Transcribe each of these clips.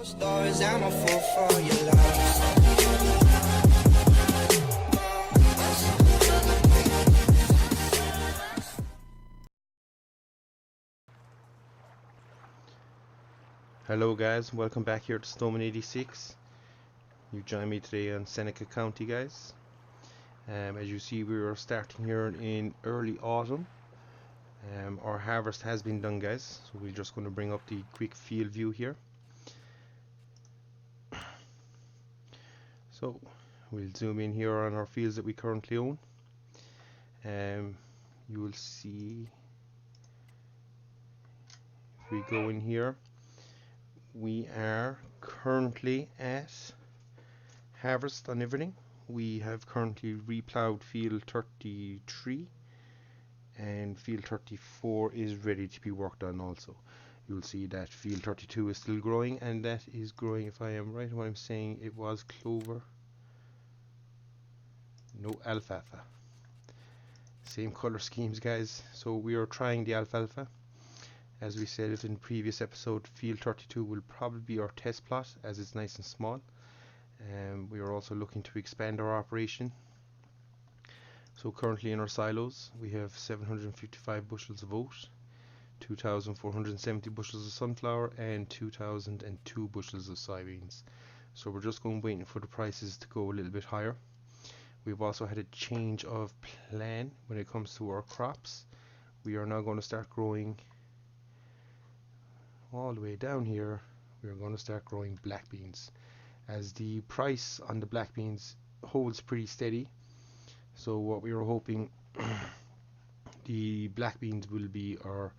Stories, I'm a fool for your love. Hello guys, welcome back here to Snowman86. You join me today on Seneca County, guys. As you see, we are starting here in early autumn. Our harvest has been done, guys, so we're just going to bring up the quick field view here. So we'll zoom in here on our fields that we currently own. You will see, if we go in here, we are currently at harvest on everything. We have currently replowed field 33 and field 34 is ready to be worked on also. You'll see that field 32 is still growing, and that is growing, if I am right in what I'm saying, it was clover, no alfalfa. Same color schemes, guys, so we are trying the alfalfa. As we said in the previous episode, field 32 will probably be our test plot as it's nice and small. We are also looking to expand our operation. So currently in our silos we have 755 bushels of oat, 2,470 bushels of sunflower and 2,002 bushels of soybeans. So we're just waiting for the prices to go a little bit higher. We've also had a change of plan when it comes to our crops. We are now going to start growing all the way down here. We are going to start growing black beans, as the price on the black beans holds pretty steady. So what we are hoping, the black beans will be our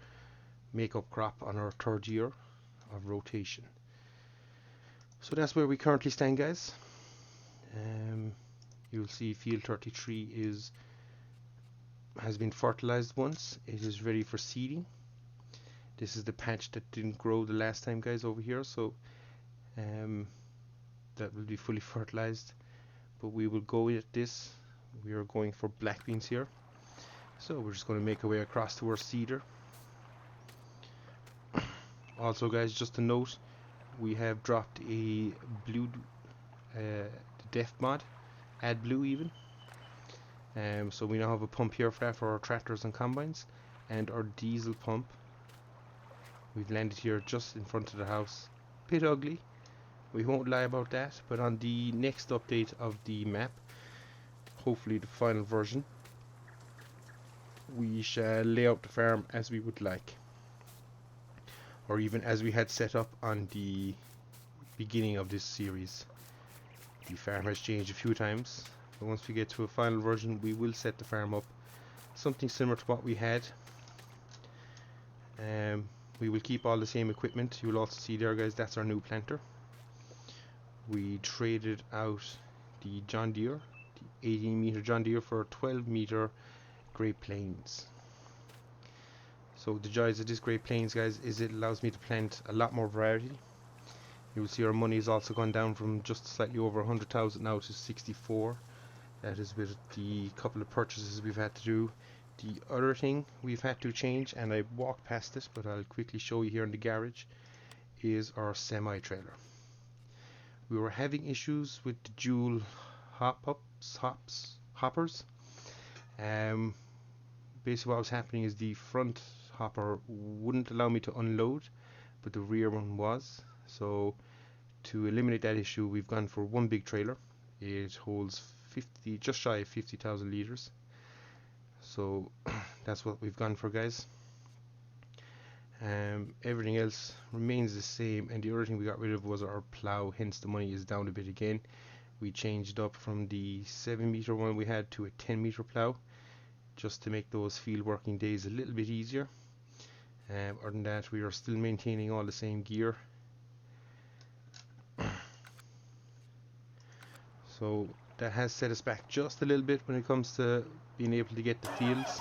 makeup crop on our third year of rotation. So that's where we currently stand, guys. You'll see field 33 has been fertilized once. It is ready for seeding. This is the patch that didn't grow the last time, guys, over here, so that will be fully fertilized. But we will go with this. We are going for black beans here, so we're just going to make our way across to our seeder. Also, guys, just a note, we have dropped a blue the def mod, add blue even. So we now have a pump here for that for our tractors and combines, and our diesel pump. We've landed here just in front of the house. Bit ugly, we won't lie about that, but on the next update of the map, hopefully the final version, we shall lay out the farm as we would like, or even as we had set up on the beginning of this series. The farm has changed a few times, but once we get to a final version we will set the farm up something similar to what we had. We will keep all the same equipment. You will also see there, guys, that's our new planter. We traded out the John Deere, the 18 meter John Deere, for a 12 meter Great Plains. So the joys of this Great Plains, guys, is it allows me to plant a lot more variety. You will see our money has also gone down from just slightly over 100,000 now to 64. That is with the couple of purchases we've had to do. The other thing we've had to change, and I walked past it but I'll quickly show you here in the garage, is our semi-trailer. We were having issues with the dual hoppers. Basically what was happening is the front hopper wouldn't allow me to unload, but the rear one was. So to eliminate that issue, we've gone for one big trailer. It holds just shy of 50,000 litres. So that's what we've gone for, guys. Everything else remains the same, and the other thing we got rid of was our plow, hence the money is down a bit again. We changed up from the 7 meter one we had to a 10 meter plow, just to make those field working days a little bit easier. Other than that, we are still maintaining all the same gear. So that has set us back just a little bit when it comes to being able to get the fields,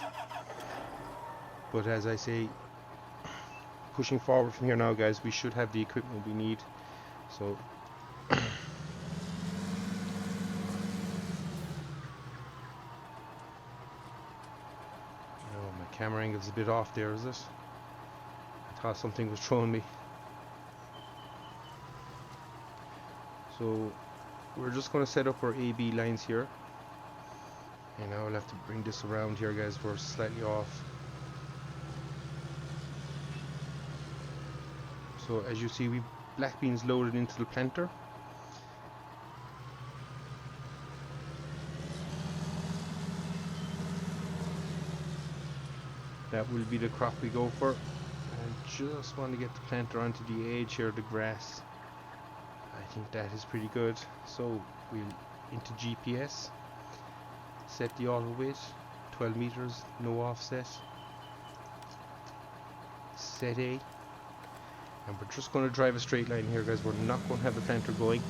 but as I say, pushing forward from here now, guys, we should have the equipment we need. So oh, my camera angle's a bit off there, is it? I thought something was throwing me. So we're just going to set up our AB lines here, and now I'll have to bring this around here, guys. We're slightly off. So as you see, we've black beans loaded into the planter. That will be the crop we go for. I just want to get the planter onto the edge here of the grass. I think that is pretty good. So we'll into GPS, set the auto weight, 12 meters, no offset, set A, and we're just going to drive a straight line here, guys. We're not going to have the planter going.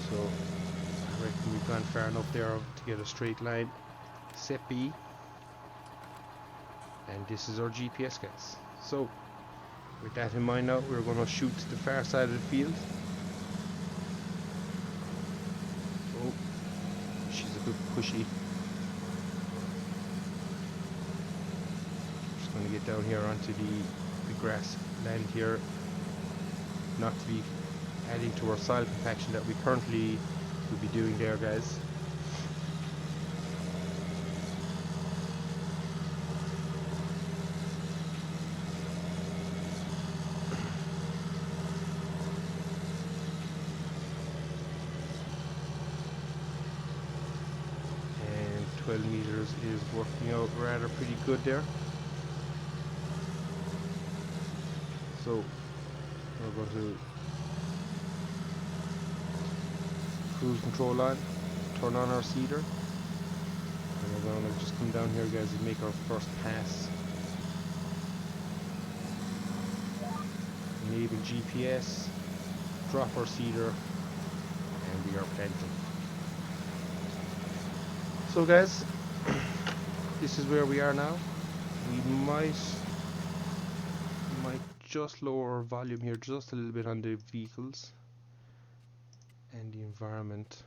So I reckon we've gone far enough there to get a straight line. Set B, and this is our GPS, guys. So with that in mind now, we're going to shoot to the far side of the field. Oh, she's a bit pushy. Just going to get down here onto the grass land here, not to be adding to our soil compaction that we currently will be doing there, guys. And 12 meters is working out rather pretty good there. So we're going to cruise control on, turn on our seeder, and we're going to just come down here, guys, and make our first pass. Enable GPS, drop our seeder, and we are planting. So guys, this is where we are now. We might just lower our volume here just a little bit on the vehicles and the environment.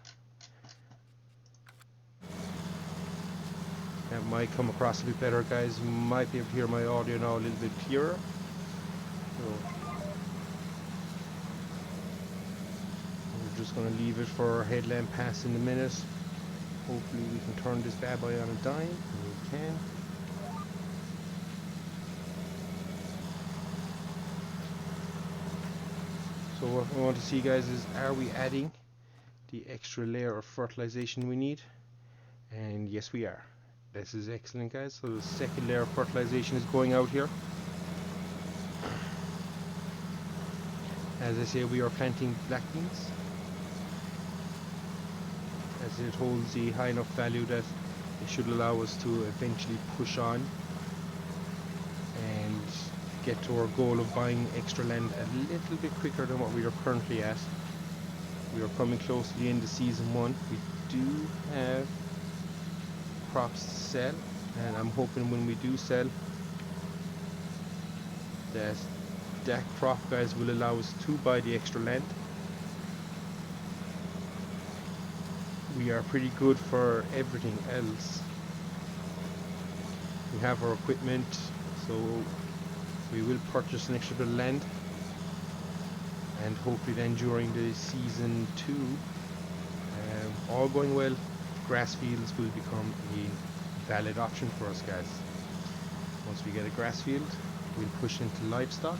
That might come across a bit better, guys. You might be able to hear my audio now a little bit clearer. So we're just going to leave it for our headlamp pass in a minute. Hopefully we can turn this bad boy on a dime, and we can. So what I want to see, guys, is are we adding the extra layer of fertilization we need? And yes, we are. This is excellent, guys. So the second layer of fertilization is going out here. As I say, we are planting black beans, as it holds a high enough value that it should allow us to eventually push on and get to our goal of buying extra land a little bit quicker than what we are currently at. We are coming close to the end of season 1. We do have crops to sell, and I'm hoping when we do sell that crop, guys, will allow us to buy the extra land. We are pretty good for everything else. We have our equipment, so we will purchase an extra bit of land, and hopefully then during the season 2, all going well, grass fields will become a valid option for us, guys. Once we get a grass field, we'll push into livestock.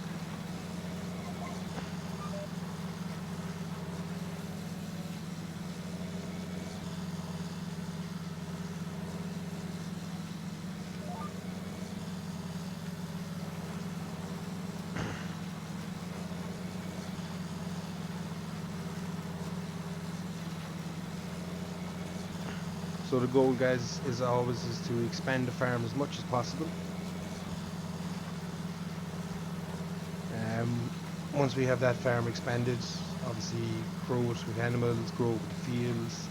So the goal, guys, is always to expand the farm as much as possible. Once we have that farm expanded, obviously grow it with animals, grow it with the fields.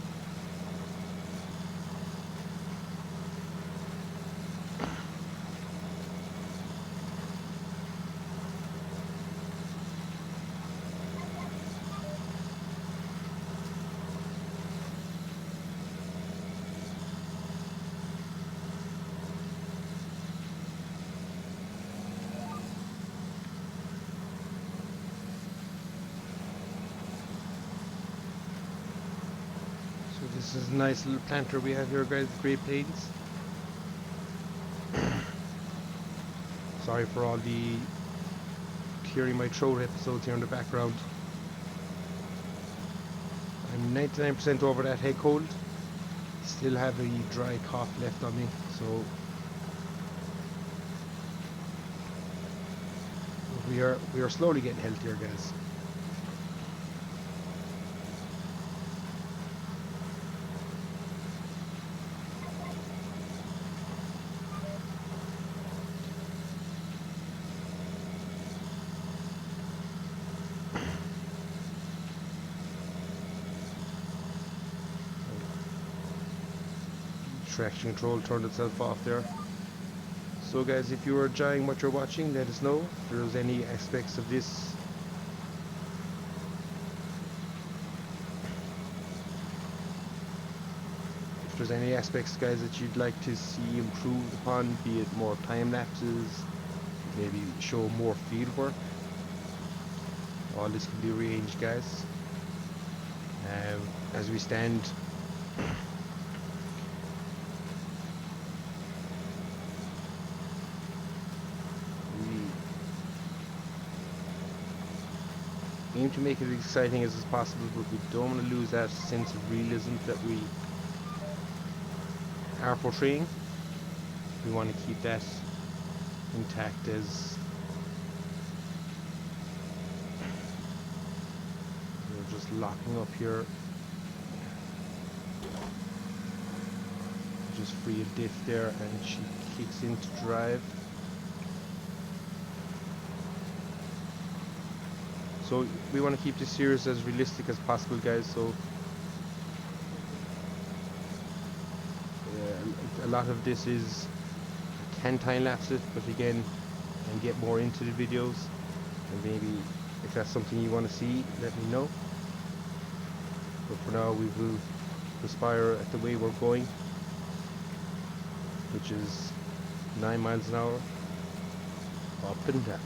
This is a nice little planter we have here, guys, Great Plains. Sorry for all the clearing my throat episodes here in the background. I'm 99% over that head cold. Still have a dry cough left on me, so we are slowly getting healthier, guys. Traction control turned itself off there. So guys, if you are enjoying what you're watching, let us know if there's any aspects of this guys, that you'd like to see improved upon, be it more time lapses, maybe show more field work. All this can be arranged, guys. As we stand, aim to make it as exciting as possible, but we don't want to lose that sense of realism that we are portraying. We want to keep that intact. As we're just locking up here, just free a diff there, and she kicks into drive. So we want to keep this series as realistic as possible, guys. So a lot of this is can time lapse it, but again, and get more into the videos. And maybe if that's something you want to see, let me know. But for now, we will aspire at the way we're going, which is 9 miles an hour up and down.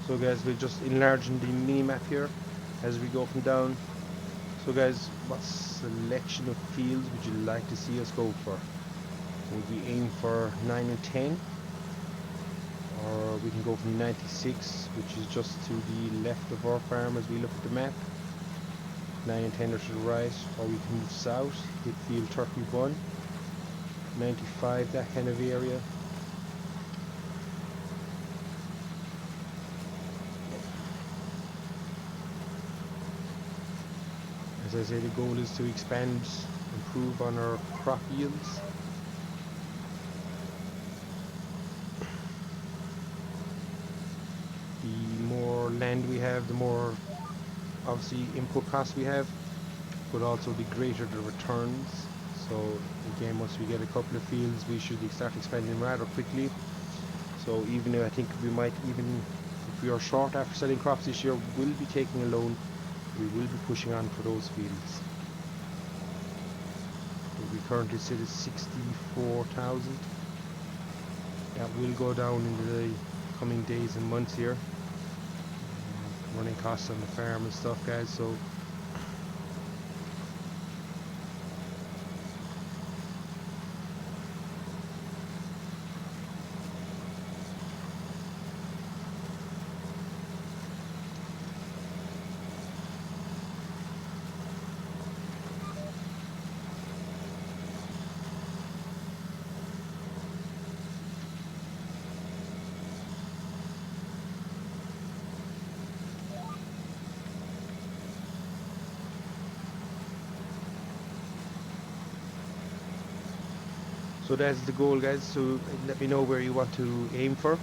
So guys, we're just enlarging the mini map here as we go up and down. So guys, what selection of fields would you like to see us go for? Would we aim for 9 and 10? Or we can go from 96, which is just to the left of our farm as we look at the map. 9 and 10 are to the right, or we can move south, hit field 31, 95, that kind of area. As I say, the goal is to expand, improve on our crop yields. The more land we have, the more obviously input costs we have, but also the greater the returns. So again, once we get a couple of fields, we should start expanding rather quickly. So even though I think we might, even if we are short after selling crops this year, we'll be taking a loan. We will be pushing on for those fields. We currently sit at 64,000. That will go down in the coming days and months here. Running costs on the farm and stuff, guys. So that's the goal, guys. So let me know where you want to aim for.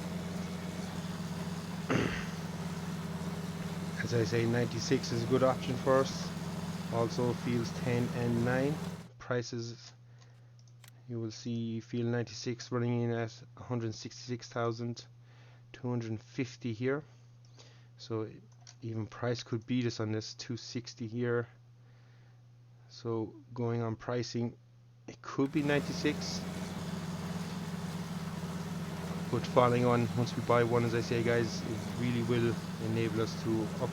As I say, 96 is a good option for us. Also fields 10 and 9. prices, you will see field 96 running in at 166,250 here. So even price could beat us on this 260 here. So going on pricing, it could be 96. But following on, once we buy one, as I say guys, it really will enable us to up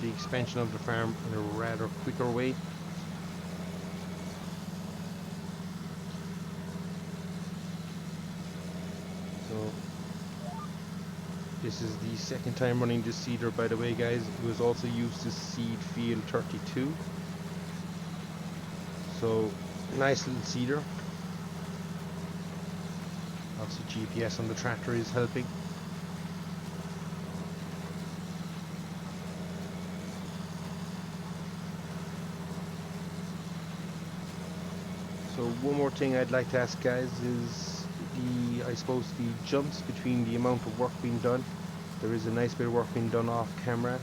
the expansion of the farm in a rather quicker way. So this is the second time running this seeder, by the way guys. It was also used to seed field 32. So nice little seeder. Also GPS on the tractor is helping. So one more thing I'd like to ask guys is I suppose the jumps between the amount of work being done. There is a nice bit of work being done off camera.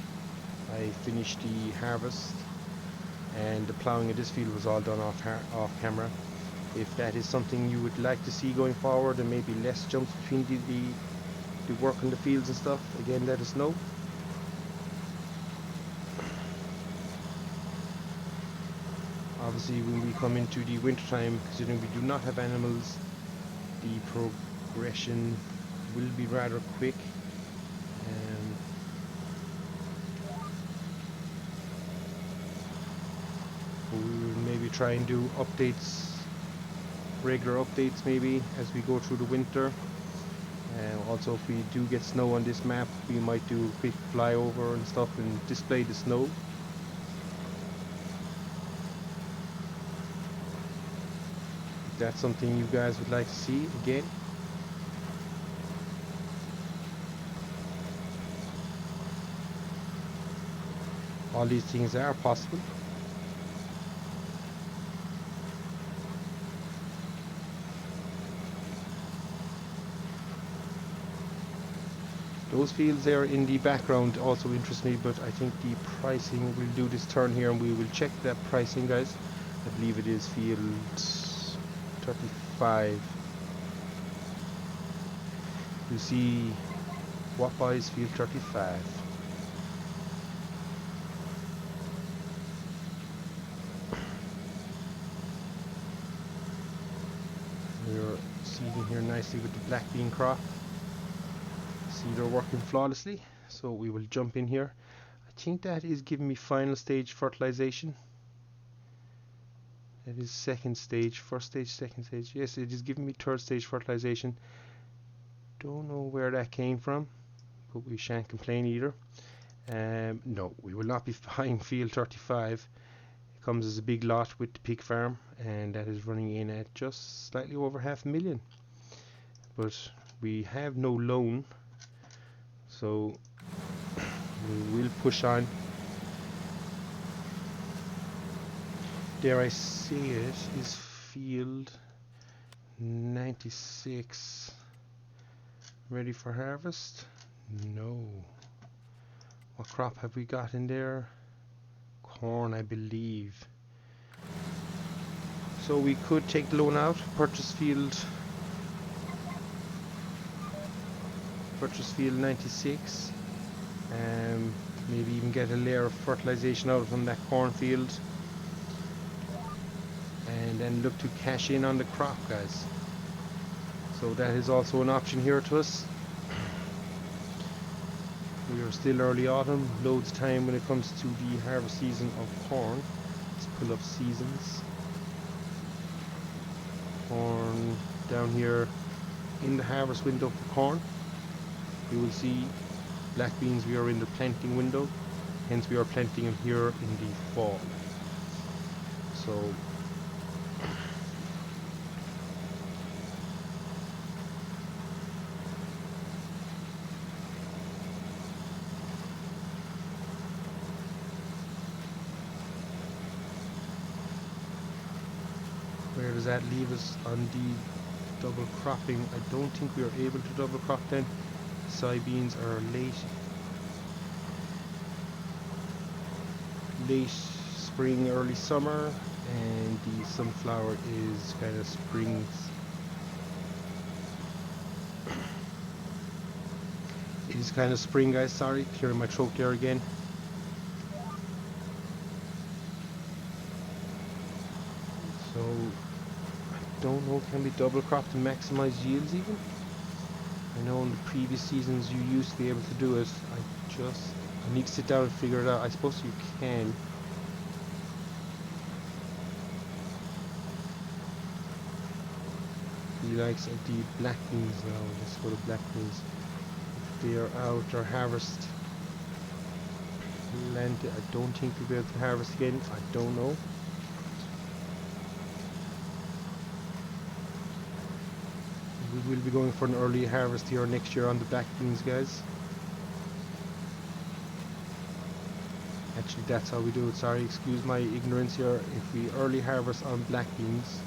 I finished the harvest and the ploughing of this field was all done off camera. If that is something you would like to see going forward, and maybe less jumps between the work in the fields and stuff, again let us know. Obviously when we come into the winter time, considering we do not have animals, the progression will be rather quick. We will maybe try and do updates, regular updates maybe as we go through the winter. Also if we do get snow on this map, we might do a quick flyover and stuff and display the snow. If that's something you guys would like to see again. All these things are possible. Those fields there in the background also interest me, but I think the pricing, we'll do this turn here and we will check that pricing guys. I believe it is field 35. You see what buys field 35. We're seeding here nicely with the black bean crop. Seeder working flawlessly, so we will jump in here. I think that is giving me final stage fertilization. That is second stage, first stage, second stage. Yes, it is giving me third stage fertilization. Don't know where that came from, but we shan't complain either. No, we will not be buying field 35. It comes as a big lot with the pig farm, and that is running in at just slightly over 500,000. But we have no loan, so we will push on. Dare I say it, is field 96 ready for harvest? No. What crop have we got in there? Corn, I believe. So we could take the loan out, purchase field 96, maybe even get a layer of fertilization out from that cornfield, and then look to cash in on the crop guys. So that is also an option here to us. We are still early autumn, loads of time when it comes to the harvest season of corn. Let's pull up seasons. Corn down here in the harvest window for corn. You will see black beans, we are in the planting window, hence we are planting them here in the fall. So where does that leave us on the double cropping? I don't think we are able to double crop then. Soybeans are late. late spring, early summer, and the sunflower is kind of spring. It is kind of spring, guys. Sorry, clearing my throat there again. So I don't know, can we double crop to maximize yields even? I know in the previous seasons you used to be able to do it. I need to sit down and figure it out. I suppose you can. The likes of the black beans now. Let's go to black beans. If they are out or harvest planted, I don't think we'll be able to harvest again. I don't know. We will be going for an early harvest here next year on the black beans, guys. Actually, that's how we do it. Sorry, excuse my ignorance here. If we early harvest on black beans,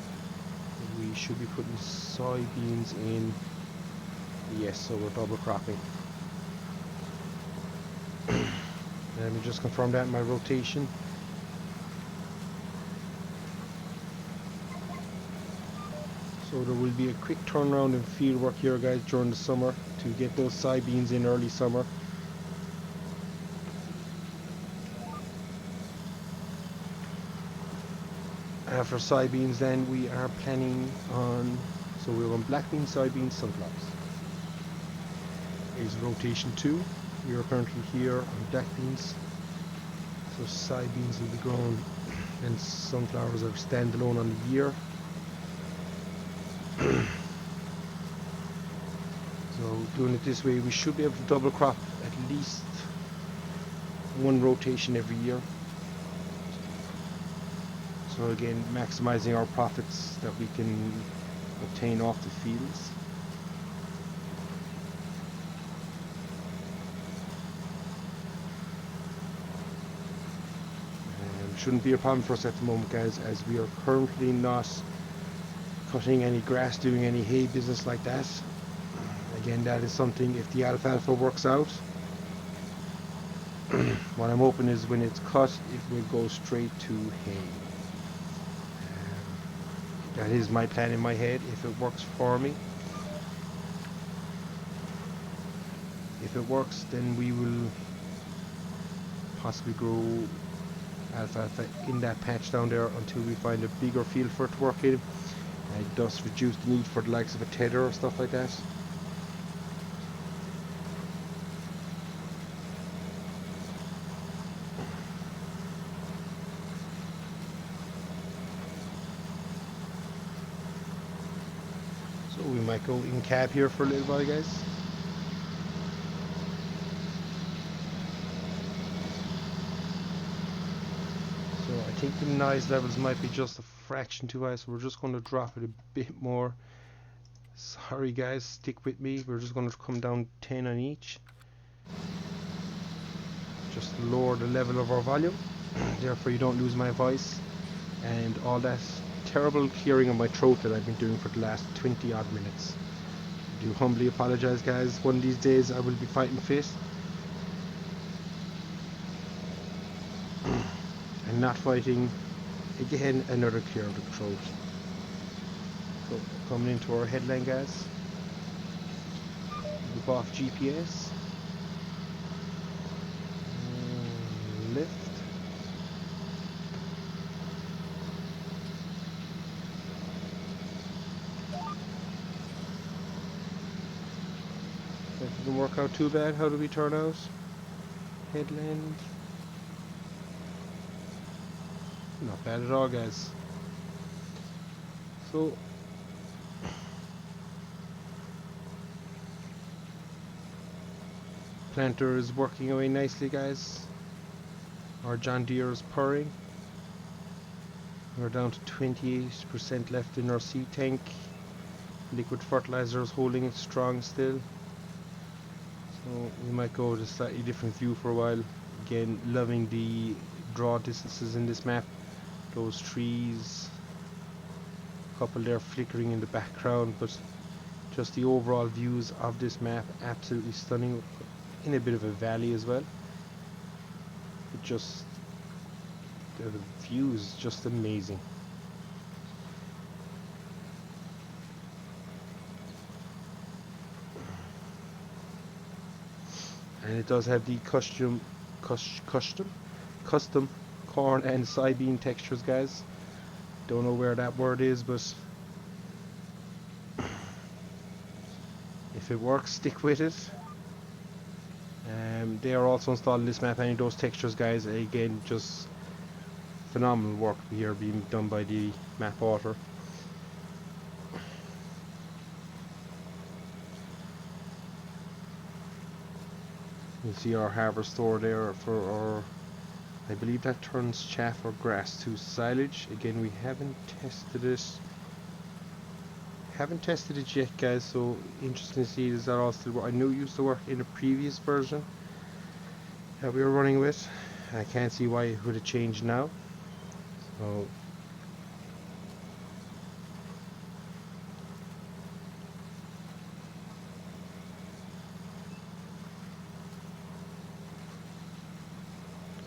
we should be putting soybeans in. Yes, so we're double cropping. Let me just confirm that in my rotation. So there will be a quick turnaround in field work here, guys, during the summer to get those soybeans in early summer. After soybeans, then we are planning on, so we're on black beans, soybeans, sunflowers. Here's rotation 2. We are currently here on black beans. So soybeans will be grown and sunflowers are standalone on the year. So doing it this way, we should be able to double crop at least one rotation every year. So again, maximizing our profits that we can obtain off the fields. Shouldn't be a problem for us at the moment, guys, as we are currently not cutting any grass, doing any hay business like that. Again, that is something, if the alfalfa works out, what I'm hoping is when it's cut, it will go straight to hay. That is my plan in my head, if it works for me. If it works, then we will possibly grow alfalfa in that patch down there until we find a bigger field for it to work in. It does reduce the need for the likes of a tether or stuff like that. So we might go in cab here for a little while, guys. I think the noise levels might be just a fraction too high, so we're just going to drop it a bit more. Sorry guys, stick with me. We're just going to come down 10 on each. Just lower the level of our volume, therefore you don't lose my voice and all that terrible clearing of my throat that I've been doing for the last 20 odd minutes. I do humbly apologize, guys. One of these days I will be fighting fit. And not fighting again another clear of the throat. So coming into our headline, guys. Loop off GPS. Lift. That didn't work out too bad. How do we turn out? Headland. Not bad at all, guys. So planter is working away nicely, guys. Our John Deere is purring. We're down to 28% left in our seed tank. Liquid fertilizer is holding it strong still. So we might go with a slightly different view for a while. Again, loving the draw distances in this map. Those trees, a couple there flickering in the background, but just the overall views of this map absolutely stunning, in a bit of a valley as well. It just The view is just amazing. And it does have the custom corn and soybean textures, guys. Don't know where that word is, but if it works, stick with it. They are also installed in this map, and those textures, guys, again, just phenomenal work here being done by the map author. You see our harbour store there for our, I believe that turns chaff or grass to silage. Again, we haven't tested it yet, guys, so interesting to see does that all still work. I know it used to work in a previous version that we were running with. I can't see why it would have changed now. So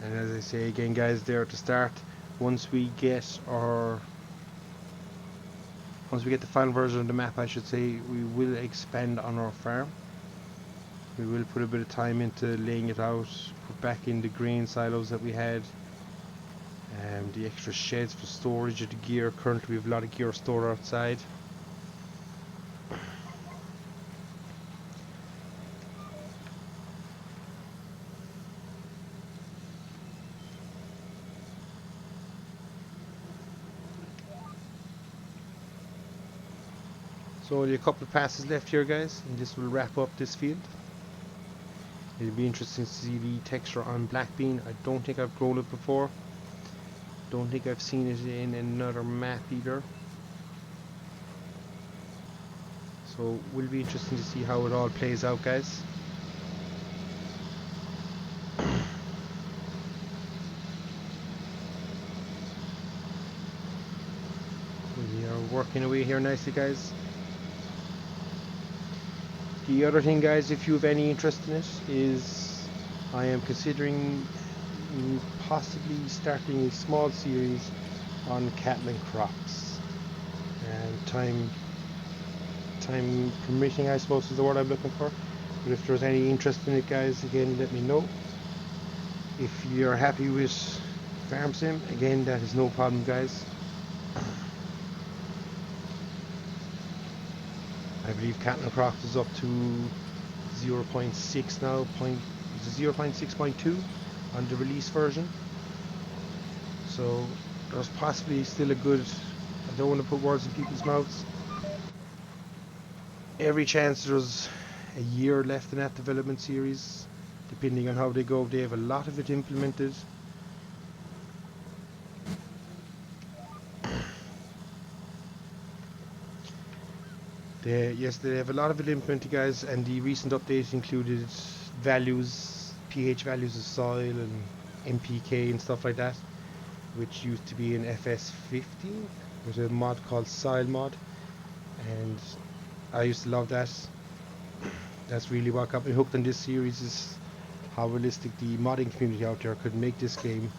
and as I say again, guys, there to start, once we get the final version of the map, I should say, we will expand on our farm. We will put a bit of time into laying it out, put back in the grain silos that we had, the extra sheds for storage of the gear. Currently we have a lot of gear stored outside. So only a couple of passes left here, guys, and this will wrap up this field. It'll be interesting to see the texture on black bean. I don't think I've grown it before. Don't think I've seen it in another map either. So it will be interesting to see how it all plays out, guys. We are working away here nicely, guys. The other thing, guys, if you have any interest in it, is I am considering possibly starting a small series on cattle and crops. And time permitting, I suppose, is the word I'm looking for. But if there's any interest in it, guys, again, let me know. If you're happy with Farm Sim, again, that is no problem, guys. I believe cattle and crops is up to 0.6 now, 0.6.2 on the release version. So there's possibly still a good, I don't want to put words in people's mouths, every chance there's a year left in that development series, depending on how they go. They have a lot of it implemented. Yes, they have a lot of it implemented, guys, and the recent update included values, pH values of soil and NPK and stuff like that, which used to be in FS19. There's a mod called Soil Mod, and I used to love that. That's really what got me hooked on this series, is how realistic the modding community out there could make this game.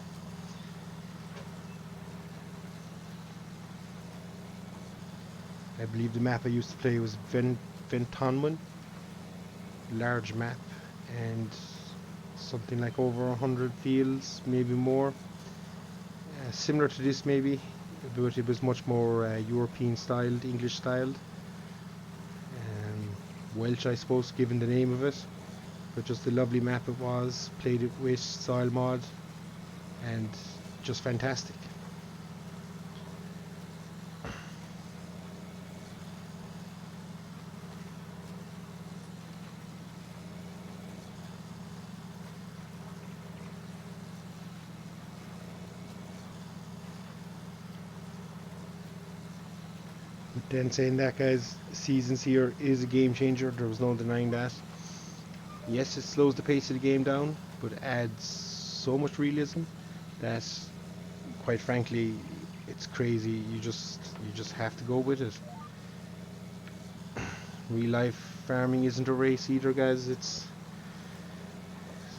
I believe the map I used to play was Ventonman, large map, and something like over 100 fields, maybe more. Similar to this maybe, but it was much more European styled, English styled. Welsh, I suppose, given the name of it. But just a lovely map it was. Played it with Soil Mod, and just fantastic. But then saying that, guys, Seasons here is a game changer. There was no denying that. Yes, it slows the pace of the game down, but it adds so much realism that, quite frankly, it's crazy. You just have to go with it. Real life farming isn't a race either, guys. It's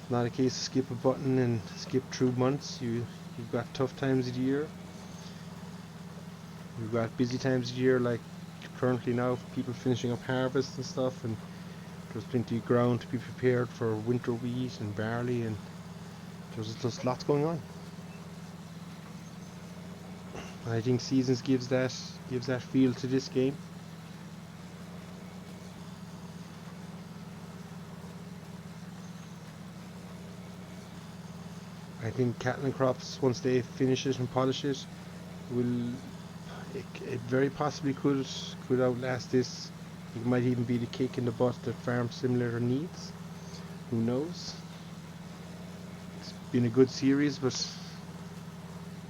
not a case of skip a button and skip through months. You You've got tough times of the year. You've got busy times of the year, like currently now, people finishing up harvest and stuff, and there's plenty of ground to be prepared for winter wheat and barley, and there's just lots going on. I think Seasons gives that feel to this game. I think Catlin Crops, once they finish it and polish it, it very possibly could outlast this. It might even be the kick in the butt that Farm Simulator needs. Who knows? It's been a good series, but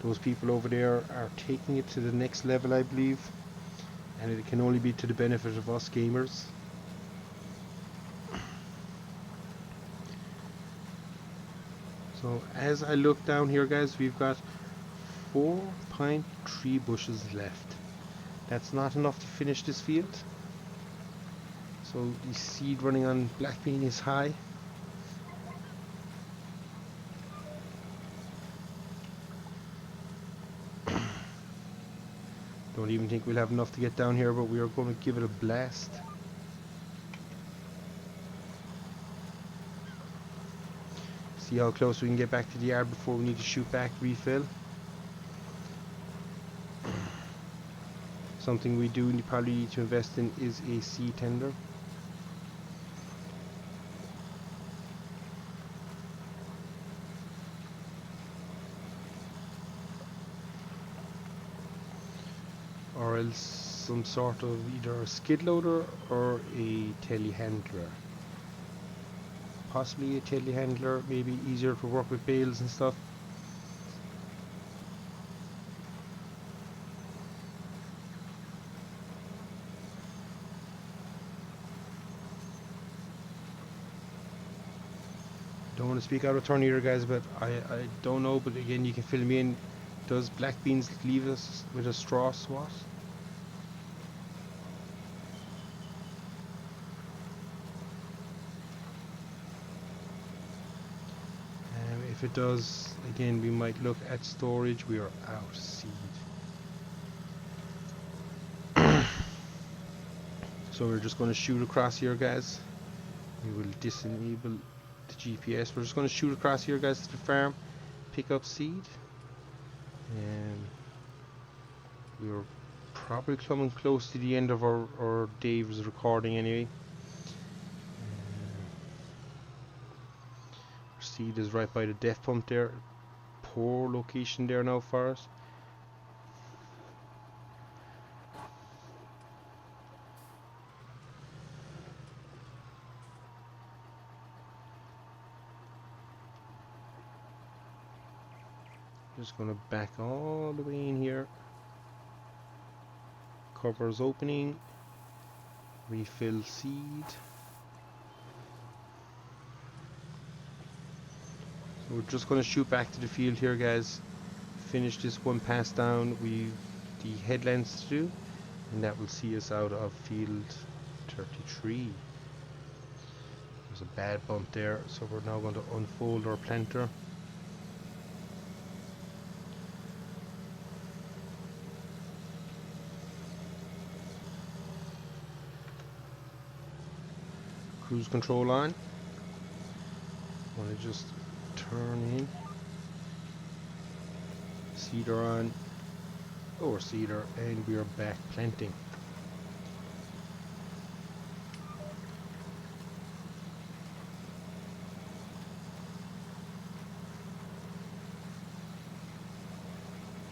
those people over there are taking it to the next level, I believe, and it can only be to the benefit of us gamers. So as I look down here, guys, we've got 4.3 bushels left. That's not enough to finish this field. So the seed running on black bean is high. Don't even think we'll have enough to get down here, but we are going to give it a blast. See how close we can get back to the yard before we need to shoot back, refill. Something we do probably need to invest in is a seed tender. Or else some sort of either a skid loader or a telehandler. Possibly a telehandler, maybe easier to work with bales and stuff. Don't want to speak out of turn here, guys, but I don't know, but again, you can fill me in. Does black beans leave us with a straw swat? If it does, again, we might look at storage. We are out of seed. So we're just going to shoot across here, guys. We will disable the GPS. We're just going to shoot across here, guys, to the farm, pick up seed. We were probably coming close to the end of our Dave's recording anyway. Seed is right by the def pump there. Poor location there now for us. Just gonna back all the way in here. Covers opening. Refill seed. So we're just gonna shoot back to the field here, guys. Finish this one pass down. We've the headlands to do, and that will see us out of field 33. There's a bad bump there, so we're now going to unfold our planter. Cruise control on. Want to just turn in. Seeder on. Lower seeder, and we are back planting.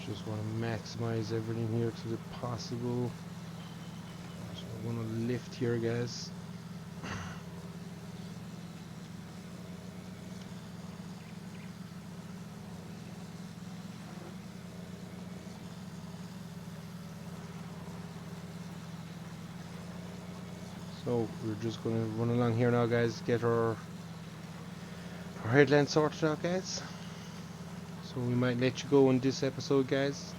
Just want to maximize everything here to the possible. So I want to lift here, guys. So we're just going to run along here now, guys, get our headland sorted out, guys. So we might let you go in this episode, guys.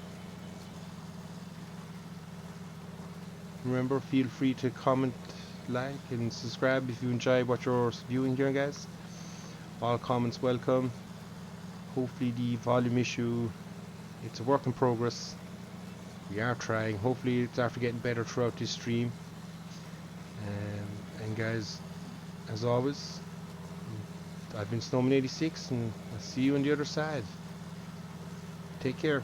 Remember, feel free to comment, like, and subscribe if you enjoy what you're viewing here, guys. All comments welcome. Hopefully the volume issue, it's a work in progress. We are trying. Hopefully it's after getting better throughout this stream. And guys, as always, I've been Snowman86, and I'll see you on the other side. Take care.